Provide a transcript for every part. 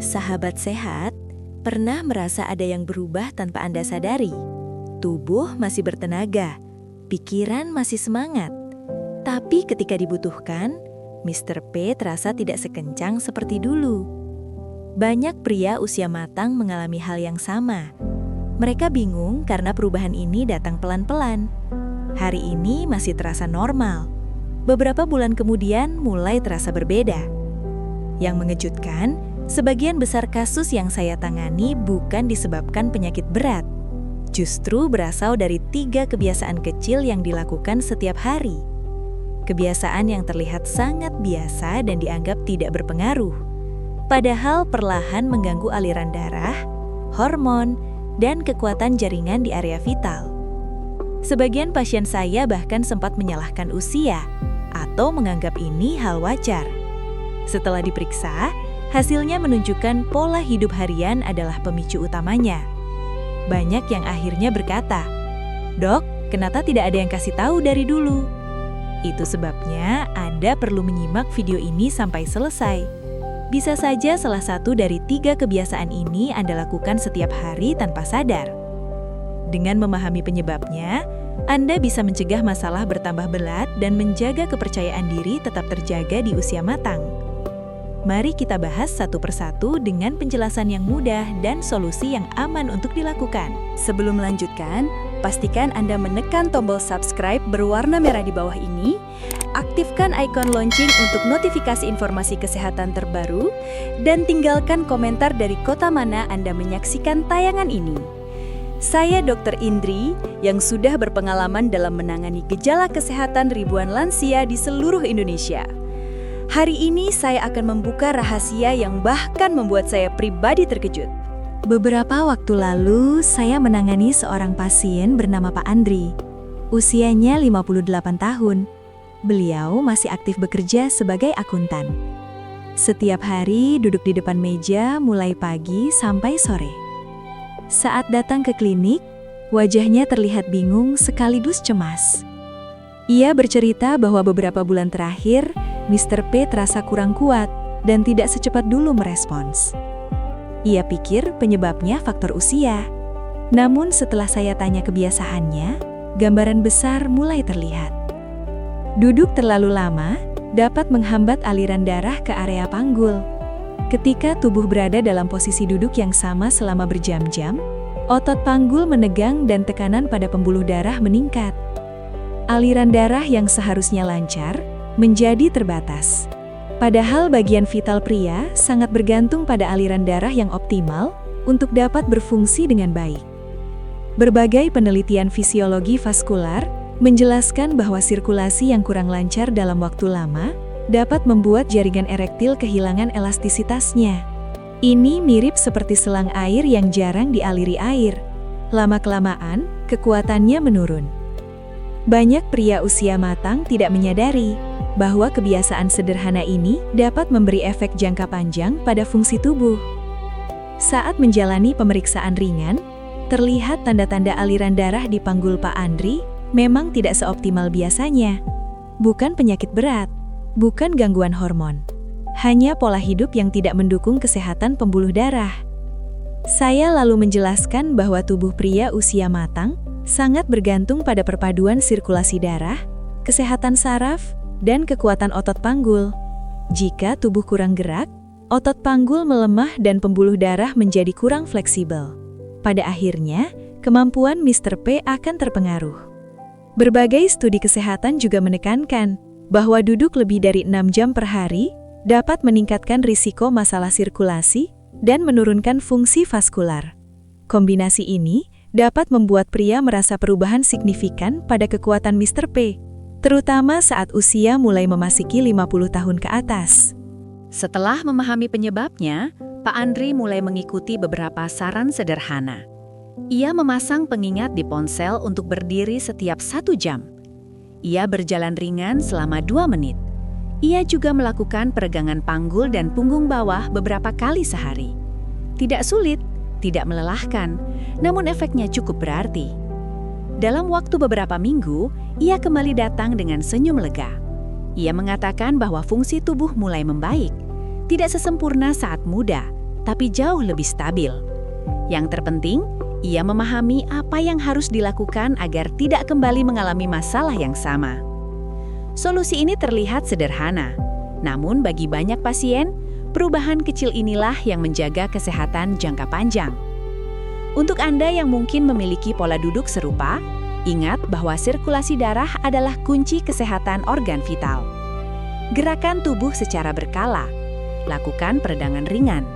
Sahabat sehat, pernah merasa ada yang berubah tanpa Anda sadari? Tubuh masih bertenaga, pikiran masih semangat. Tapi ketika dibutuhkan, Mr. P terasa tidak sekencang seperti dulu. Banyak pria usia matang mengalami hal yang sama. Mereka bingung karena perubahan ini datang pelan-pelan. Hari ini masih terasa normal. Beberapa bulan kemudian mulai terasa berbeda. Yang mengejutkan, sebagian besar kasus yang saya tangani bukan disebabkan penyakit berat. Justru berasal dari 3 kebiasaan kecil yang dilakukan setiap hari. Kebiasaan yang terlihat sangat biasa dan dianggap tidak berpengaruh. Padahal perlahan mengganggu aliran darah, hormon, dan kekuatan jaringan di area vital. Sebagian pasien saya bahkan sempat menyalahkan usia atau menganggap ini hal wajar. Setelah diperiksa, hasilnya menunjukkan pola hidup harian adalah pemicu utamanya. Banyak yang akhirnya berkata, "Dok, kenapa tidak ada yang kasih tahu dari dulu?" Itu sebabnya Anda perlu menyimak video ini sampai selesai. Bisa saja salah satu dari 3 kebiasaan ini Anda lakukan setiap hari tanpa sadar. Dengan memahami penyebabnya, Anda bisa mencegah masalah bertambah berat dan menjaga kepercayaan diri tetap terjaga di usia matang. Mari kita bahas satu persatu dengan penjelasan yang mudah dan solusi yang aman untuk dilakukan. Sebelum melanjutkan, pastikan Anda menekan tombol subscribe berwarna merah di bawah ini, aktifkan ikon lonceng untuk notifikasi informasi kesehatan terbaru, dan tinggalkan komentar dari kota mana Anda menyaksikan tayangan ini. Saya Dr. Indri yang sudah berpengalaman dalam menangani gejala kesehatan ribuan lansia di seluruh Indonesia. Hari ini saya akan membuka rahasia yang bahkan membuat saya pribadi terkejut. Beberapa waktu lalu, saya menangani seorang pasien bernama Pak Andri. Usianya 58 tahun. Beliau masih aktif bekerja sebagai akuntan. Setiap hari duduk di depan meja mulai pagi sampai sore. Saat datang ke klinik, wajahnya terlihat bingung sekaligus cemas. Ia bercerita bahwa beberapa bulan terakhir, Mr. P terasa kurang kuat dan tidak secepat dulu merespons. Ia pikir penyebabnya faktor usia. Namun setelah saya tanya kebiasaannya, gambaran besar mulai terlihat. Duduk terlalu lama dapat menghambat aliran darah ke area panggul. Ketika tubuh berada dalam posisi duduk yang sama selama berjam-jam, otot panggul menegang dan tekanan pada pembuluh darah meningkat. Aliran darah yang seharusnya lancar menjadi terbatas. Padahal bagian vital pria sangat bergantung pada aliran darah yang optimal untuk dapat berfungsi dengan baik. Berbagai penelitian fisiologi vaskular menjelaskan bahwa sirkulasi yang kurang lancar dalam waktu lama dapat membuat jaringan erektil kehilangan elastisitasnya. Ini mirip seperti selang air yang jarang dialiri air. Lama-kelamaan, kekuatannya menurun. Banyak pria usia matang tidak menyadari bahwa kebiasaan sederhana ini dapat memberi efek jangka panjang pada fungsi tubuh. Saat menjalani pemeriksaan ringan, terlihat tanda-tanda aliran darah di panggul Pak Andri memang tidak seoptimal biasanya. Bukan penyakit berat, bukan gangguan hormon, hanya pola hidup yang tidak mendukung kesehatan pembuluh darah. Saya lalu menjelaskan bahwa tubuh pria usia matang sangat bergantung pada perpaduan sirkulasi darah, kesehatan saraf, dan kekuatan otot panggul. Jika tubuh kurang gerak, otot panggul melemah dan pembuluh darah menjadi kurang fleksibel. Pada akhirnya, kemampuan Mr. P akan terpengaruh. Berbagai studi kesehatan juga menekankan bahwa duduk lebih dari 6 jam per hari dapat meningkatkan risiko masalah sirkulasi dan menurunkan fungsi vaskular. Kombinasi ini dapat membuat pria merasa perubahan signifikan pada kekuatan Mr. P, terutama saat usia mulai memasuki 50 tahun ke atas. Setelah memahami penyebabnya, Pak Andri mulai mengikuti beberapa saran sederhana. Ia memasang pengingat di ponsel untuk berdiri setiap 1 jam. Ia berjalan ringan selama 2 menit. Ia juga melakukan peregangan panggul dan punggung bawah beberapa kali sehari. Tidak sulit, tidak melelahkan, namun efeknya cukup berarti. Dalam waktu beberapa minggu, ia kembali datang dengan senyum lega. Ia mengatakan bahwa fungsi tubuh mulai membaik. Tidak sesempurna saat muda, tapi jauh lebih stabil. Yang terpenting, ia memahami apa yang harus dilakukan agar tidak kembali mengalami masalah yang sama. Solusi ini terlihat sederhana, namun bagi banyak pasien, perubahan kecil inilah yang menjaga kesehatan jangka panjang. Untuk Anda yang mungkin memiliki pola duduk serupa, ingat bahwa sirkulasi darah adalah kunci kesehatan organ vital. Gerakan tubuh secara berkala, lakukan peregangan ringan,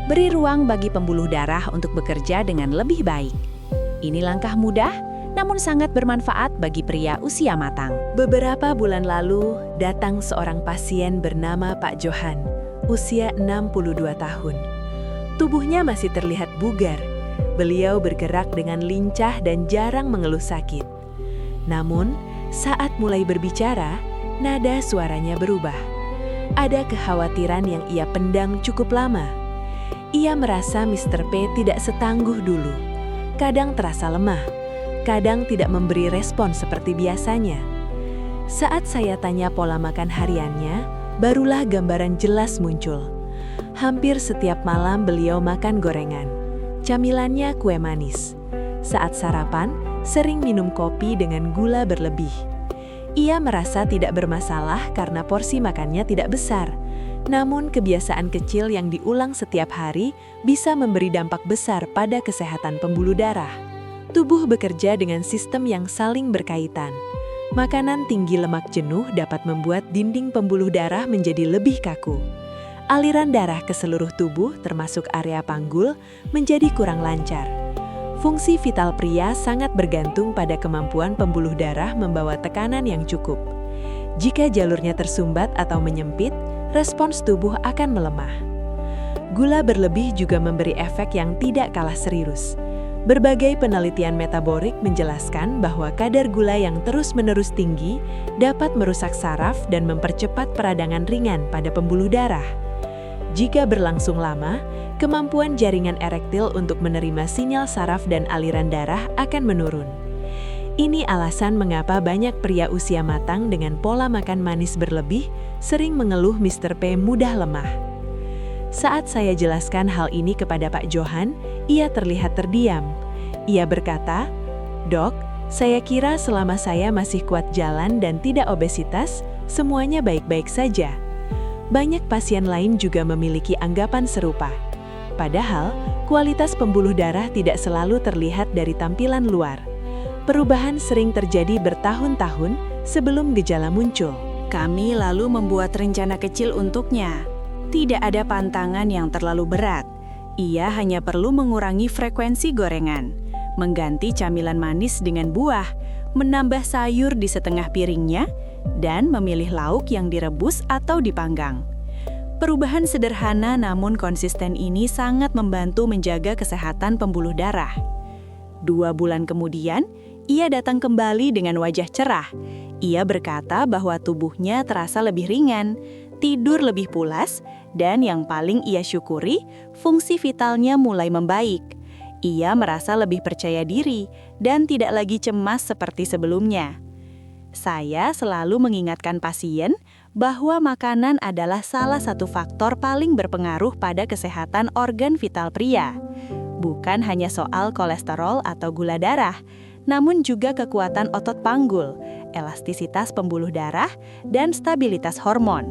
beri ruang bagi pembuluh darah untuk bekerja dengan lebih baik. Ini langkah mudah, namun sangat bermanfaat bagi pria usia matang. Beberapa bulan lalu, datang seorang pasien bernama Pak Johan, usia 62 tahun. Tubuhnya masih terlihat bugar. Beliau bergerak dengan lincah dan jarang mengeluh sakit. Namun, saat mulai berbicara, nada suaranya berubah. Ada kekhawatiran yang ia pendam cukup lama. Ia merasa Mr. P tidak setangguh dulu. Kadang terasa lemah, kadang tidak memberi respon seperti biasanya. Saat saya tanya pola makan hariannya, barulah gambaran jelas muncul. Hampir setiap malam beliau makan gorengan. Camilannya kue manis. Saat sarapan, sering minum kopi dengan gula berlebih. Ia merasa tidak bermasalah karena porsi makannya tidak besar. Namun kebiasaan kecil yang diulang setiap hari bisa memberi dampak besar pada kesehatan pembuluh darah. Tubuh bekerja dengan sistem yang saling berkaitan. Makanan tinggi lemak jenuh dapat membuat dinding pembuluh darah menjadi lebih kaku. Aliran darah ke seluruh tubuh, termasuk area panggul, menjadi kurang lancar. Fungsi vital pria sangat bergantung pada kemampuan pembuluh darah membawa tekanan yang cukup. Jika jalurnya tersumbat atau menyempit, respons tubuh akan melemah. Gula berlebih juga memberi efek yang tidak kalah serius. Berbagai penelitian metabolik menjelaskan bahwa kadar gula yang terus-menerus tinggi dapat merusak saraf dan mempercepat peradangan ringan pada pembuluh darah. Jika berlangsung lama, kemampuan jaringan erektil untuk menerima sinyal saraf dan aliran darah akan menurun. Ini alasan mengapa banyak pria usia matang dengan pola makan manis berlebih sering mengeluh Mr. P mudah lemah. Saat saya jelaskan hal ini kepada Pak Johan, ia terlihat terdiam. Ia berkata, "Dok, saya kira selama saya masih kuat jalan dan tidak obesitas, semuanya baik-baik saja." Banyak pasien lain juga memiliki anggapan serupa. Padahal, kualitas pembuluh darah tidak selalu terlihat dari tampilan luar. Perubahan sering terjadi bertahun-tahun sebelum gejala muncul. Kami lalu membuat rencana kecil untuknya. Tidak ada pantangan yang terlalu berat. Ia hanya perlu mengurangi frekuensi gorengan, mengganti camilan manis dengan buah, menambah sayur di setengah piringnya, dan memilih lauk yang direbus atau dipanggang. Perubahan sederhana namun konsisten ini sangat membantu menjaga kesehatan pembuluh darah. 2 bulan kemudian, ia datang kembali dengan wajah cerah. Ia berkata bahwa tubuhnya terasa lebih ringan, tidur lebih pulas, dan yang paling ia syukuri, fungsi vitalnya mulai membaik. Ia merasa lebih percaya diri dan tidak lagi cemas seperti sebelumnya. Saya selalu mengingatkan pasien bahwa makanan adalah salah satu faktor paling berpengaruh pada kesehatan organ vital pria. Bukan hanya soal kolesterol atau gula darah, namun juga kekuatan otot panggul, elastisitas pembuluh darah, dan stabilitas hormon.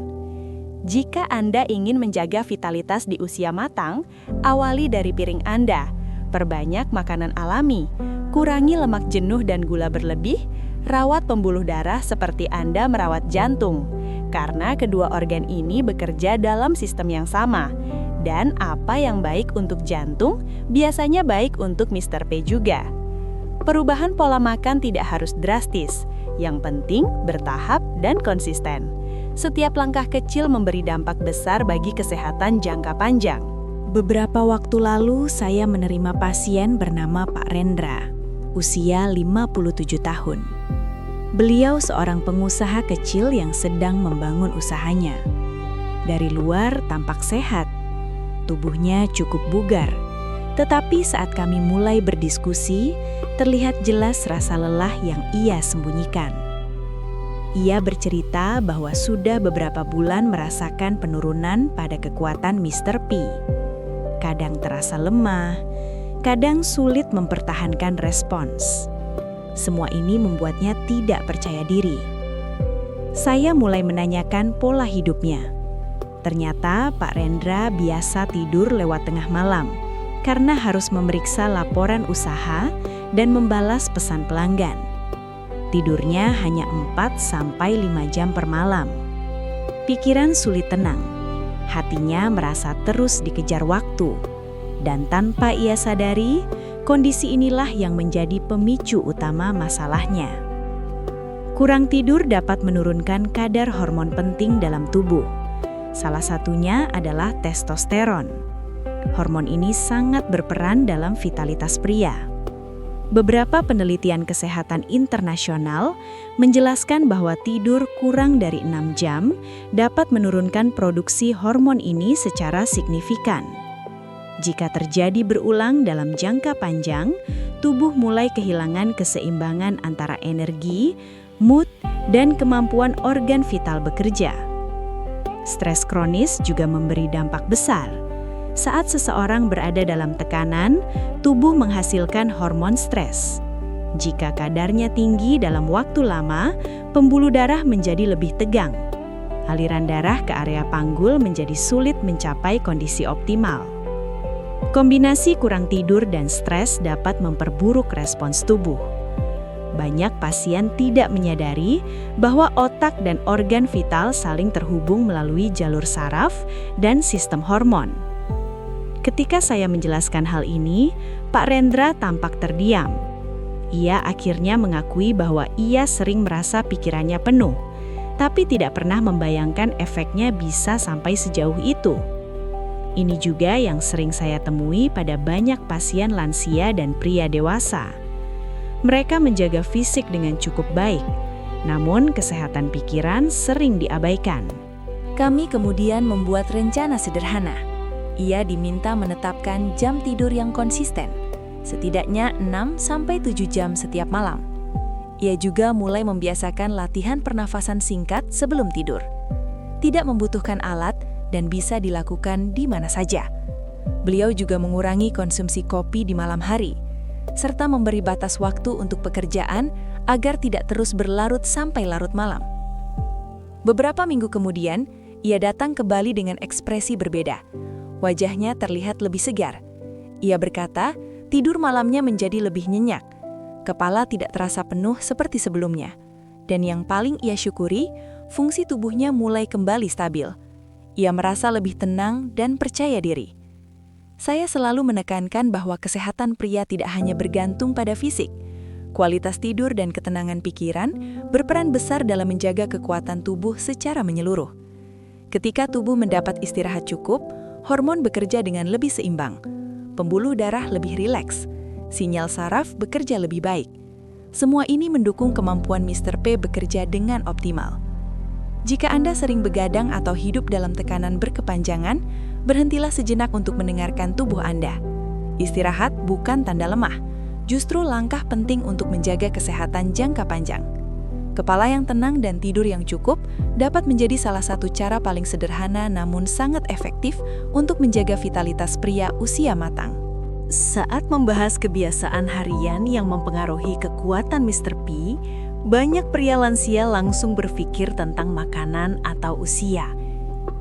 Jika Anda ingin menjaga vitalitas di usia matang, awali dari piring Anda. Perbanyak makanan alami, kurangi lemak jenuh dan gula berlebih, rawat pembuluh darah seperti Anda merawat jantung, karena kedua organ ini bekerja dalam sistem yang sama. Dan apa yang baik untuk jantung, biasanya baik untuk Mr. P juga. Perubahan pola makan tidak harus drastis, yang penting bertahap dan konsisten. Setiap langkah kecil memberi dampak besar bagi kesehatan jangka panjang. Beberapa waktu lalu saya menerima pasien bernama Pak Rendra, usia 57 tahun. Beliau seorang pengusaha kecil yang sedang membangun usahanya. Dari luar tampak sehat, tubuhnya cukup bugar. Tetapi saat kami mulai berdiskusi, terlihat jelas rasa lelah yang ia sembunyikan. Ia bercerita bahwa sudah beberapa bulan merasakan penurunan pada kekuatan Mr. P. kadang terasa lemah, kadang sulit mempertahankan respons. Semua ini membuatnya tidak percaya diri. Saya mulai menanyakan pola hidupnya. Ternyata Pak Rendra biasa tidur lewat tengah malam karena harus memeriksa laporan usaha dan membalas pesan pelanggan. Tidurnya hanya 4-5 jam per malam. Pikiran sulit tenang. Hatinya merasa terus dikejar waktu. Dan tanpa ia sadari, kondisi inilah yang menjadi pemicu utama masalahnya. Kurang tidur dapat menurunkan kadar hormon penting dalam tubuh. Salah satunya adalah testosteron. Hormon ini sangat berperan dalam vitalitas pria. Beberapa penelitian kesehatan internasional menjelaskan bahwa tidur kurang dari 6 jam dapat menurunkan produksi hormon ini secara signifikan. Jika terjadi berulang dalam jangka panjang, tubuh mulai kehilangan keseimbangan antara energi, mood, dan kemampuan organ vital bekerja. Stres kronis juga memberi dampak besar. Saat seseorang berada dalam tekanan, tubuh menghasilkan hormon stres. Jika kadarnya tinggi dalam waktu lama, pembuluh darah menjadi lebih tegang. Aliran darah ke area panggul menjadi sulit mencapai kondisi optimal. Kombinasi kurang tidur dan stres dapat memperburuk respons tubuh. Banyak pasien tidak menyadari bahwa otak dan organ vital saling terhubung melalui jalur saraf dan sistem hormon. Ketika saya menjelaskan hal ini, Pak Rendra tampak terdiam. Ia akhirnya mengakui bahwa ia sering merasa pikirannya penuh, tapi tidak pernah membayangkan efeknya bisa sampai sejauh itu. Ini juga yang sering saya temui pada banyak pasien lansia dan pria dewasa. Mereka menjaga fisik dengan cukup baik, namun kesehatan pikiran sering diabaikan. Kami kemudian membuat rencana sederhana. Ia diminta menetapkan jam tidur yang konsisten, setidaknya 6-7 jam setiap malam. Ia juga mulai membiasakan latihan pernafasan singkat sebelum tidur. Tidak membutuhkan alat dan bisa dilakukan di mana saja. Beliau juga mengurangi konsumsi kopi di malam hari, serta memberi batas waktu untuk pekerjaan agar tidak terus berlarut sampai larut malam. Beberapa minggu kemudian, ia datang ke Bali dengan ekspresi berbeda. Wajahnya terlihat lebih segar. Ia berkata, tidur malamnya menjadi lebih nyenyak. Kepala tidak terasa penuh seperti sebelumnya. Dan yang paling ia syukuri, fungsi tubuhnya mulai kembali stabil. Ia merasa lebih tenang dan percaya diri. Saya selalu menekankan bahwa kesehatan pria tidak hanya bergantung pada fisik. Kualitas tidur dan ketenangan pikiran berperan besar dalam menjaga kekuatan tubuh secara menyeluruh. Ketika tubuh mendapat istirahat cukup, hormon bekerja dengan lebih seimbang. Pembuluh darah lebih rileks. Sinyal saraf bekerja lebih baik. Semua ini mendukung kemampuan Mr. P bekerja dengan optimal. Jika Anda sering begadang atau hidup dalam tekanan berkepanjangan, berhentilah sejenak untuk mendengarkan tubuh Anda. Istirahat bukan tanda lemah, justru langkah penting untuk menjaga kesehatan jangka panjang. Kepala yang tenang dan tidur yang cukup dapat menjadi salah satu cara paling sederhana namun sangat efektif untuk menjaga vitalitas pria usia matang. Saat membahas kebiasaan harian yang mempengaruhi kekuatan Mr. P, banyak pria lansia langsung berpikir tentang makanan atau usia.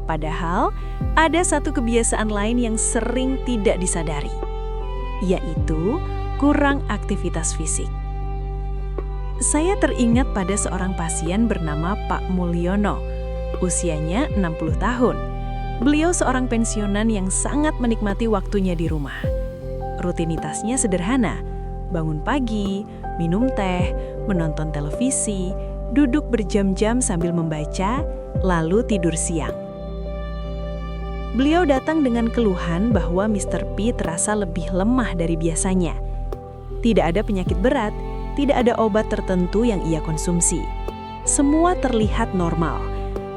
Padahal, ada satu kebiasaan lain yang sering tidak disadari, yaitu kurang aktivitas fisik. Saya teringat pada seorang pasien bernama Pak Mulyono, usianya 60 tahun. Beliau seorang pensiunan yang sangat menikmati waktunya di rumah. Rutinitasnya sederhana, bangun pagi, minum teh, menonton televisi, duduk berjam-jam sambil membaca, lalu tidur siang. Beliau datang dengan keluhan bahwa Mr. P terasa lebih lemah dari biasanya. Tidak ada penyakit berat, tidak ada obat tertentu yang ia konsumsi. Semua terlihat normal.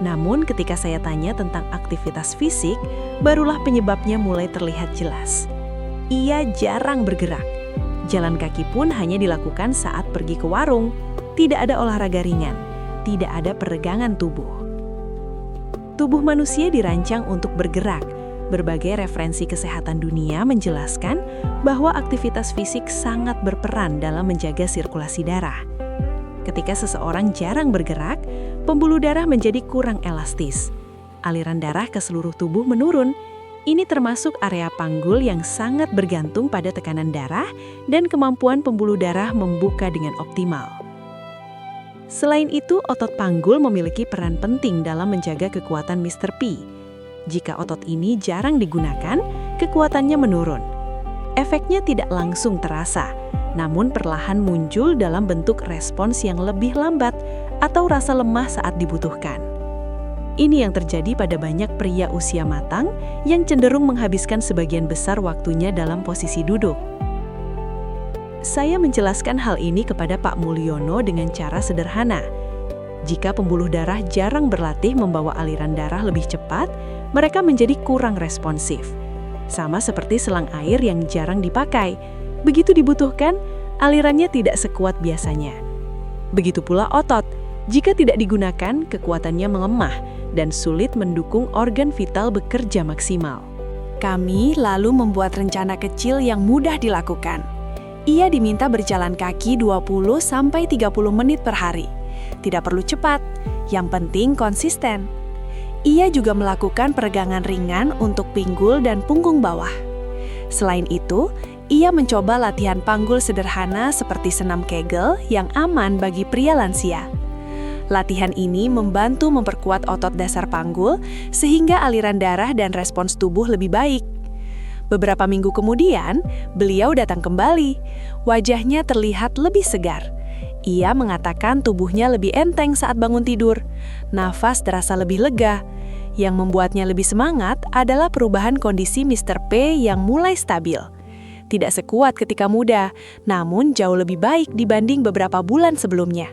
Namun ketika saya tanya tentang aktivitas fisik, barulah penyebabnya mulai terlihat jelas. Ia jarang bergerak. Jalan kaki pun hanya dilakukan saat pergi ke warung. Tidak ada olahraga ringan, tidak ada peregangan tubuh. Tubuh manusia dirancang untuk bergerak, Berbagai referensi kesehatan dunia menjelaskan bahwa aktivitas fisik sangat berperan dalam menjaga sirkulasi darah. Ketika seseorang jarang bergerak, pembuluh darah menjadi kurang elastis. Aliran darah ke seluruh tubuh menurun. Ini termasuk area panggul yang sangat bergantung pada tekanan darah dan kemampuan pembuluh darah membuka dengan optimal. Selain itu, otot panggul memiliki peran penting dalam menjaga kekuatan Mr. P. Jika otot ini jarang digunakan, kekuatannya menurun. Efeknya tidak langsung terasa, namun perlahan muncul dalam bentuk respons yang lebih lambat atau rasa lemah saat dibutuhkan. Ini yang terjadi pada banyak pria usia matang yang cenderung menghabiskan sebagian besar waktunya dalam posisi duduk. Saya menjelaskan hal ini kepada Pak Mulyono dengan cara sederhana. Jika pembuluh darah jarang berlatih membawa aliran darah lebih cepat, mereka menjadi kurang responsif. Sama seperti selang air yang jarang dipakai. Begitu dibutuhkan, alirannya tidak sekuat biasanya. Begitu pula otot. Jika tidak digunakan, kekuatannya mengemah dan sulit mendukung organ vital bekerja maksimal. Kami lalu membuat rencana kecil yang mudah dilakukan. Ia diminta berjalan kaki 20-30 menit per hari. Tidak perlu cepat, yang penting konsisten. Ia juga melakukan peregangan ringan untuk pinggul dan punggung bawah. Selain itu, ia mencoba latihan panggul sederhana seperti senam Kegel yang aman bagi pria lansia. Latihan ini membantu memperkuat otot dasar panggul sehingga aliran darah dan respons tubuh lebih baik. Beberapa minggu kemudian, beliau datang kembali. Wajahnya terlihat lebih segar. Ia mengatakan tubuhnya lebih enteng saat bangun tidur. Nafas terasa lebih lega. Yang membuatnya lebih semangat adalah perubahan kondisi Mr. P yang mulai stabil. Tidak sekuat ketika muda, namun jauh lebih baik dibanding beberapa bulan sebelumnya.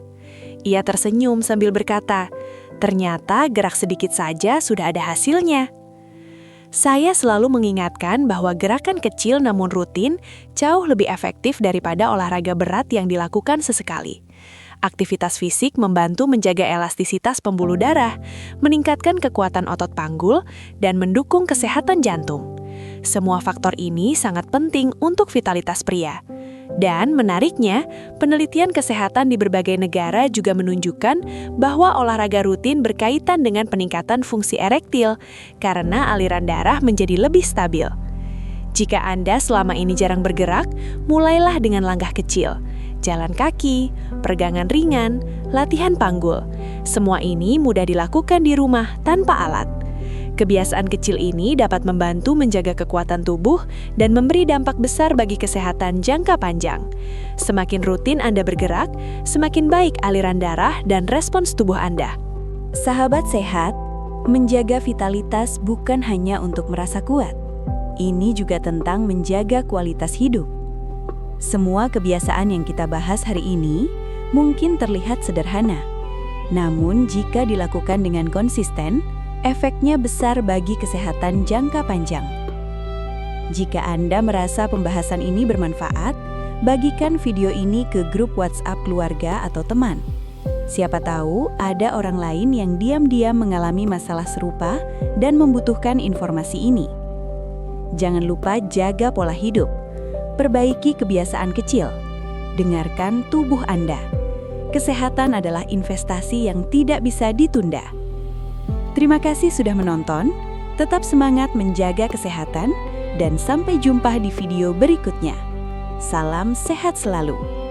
Ia tersenyum sambil berkata, "Ternyata gerak sedikit saja sudah ada hasilnya." Saya selalu mengingatkan bahwa gerakan kecil namun rutin jauh lebih efektif daripada olahraga berat yang dilakukan sesekali. Aktivitas fisik membantu menjaga elastisitas pembuluh darah, meningkatkan kekuatan otot panggul, dan mendukung kesehatan jantung. Semua faktor ini sangat penting untuk vitalitas pria. Dan menariknya, penelitian kesehatan di berbagai negara juga menunjukkan bahwa olahraga rutin berkaitan dengan peningkatan fungsi erektil karena aliran darah menjadi lebih stabil. Jika Anda selama ini jarang bergerak, mulailah dengan langkah kecil. Jalan kaki, peregangan ringan, latihan panggul. Semua ini mudah dilakukan di rumah tanpa alat. Kebiasaan kecil ini dapat membantu menjaga kekuatan tubuh dan memberi dampak besar bagi kesehatan jangka panjang. Semakin rutin Anda bergerak, semakin baik aliran darah dan respons tubuh Anda. Sahabat sehat, menjaga vitalitas bukan hanya untuk merasa kuat. Ini juga tentang menjaga kualitas hidup. Semua kebiasaan yang kita bahas hari ini mungkin terlihat sederhana. Namun jika dilakukan dengan konsisten, efeknya besar bagi kesehatan jangka panjang. Jika Anda merasa pembahasan ini bermanfaat, bagikan video ini ke grup WhatsApp keluarga atau teman. Siapa tahu ada orang lain yang diam-diam mengalami masalah serupa dan membutuhkan informasi ini. Jangan lupa jaga pola hidup, perbaiki kebiasaan kecil, dengarkan tubuh Anda. Kesehatan adalah investasi yang tidak bisa ditunda. Terima kasih sudah menonton, tetap semangat menjaga kesehatan, dan sampai jumpa di video berikutnya. Salam sehat selalu.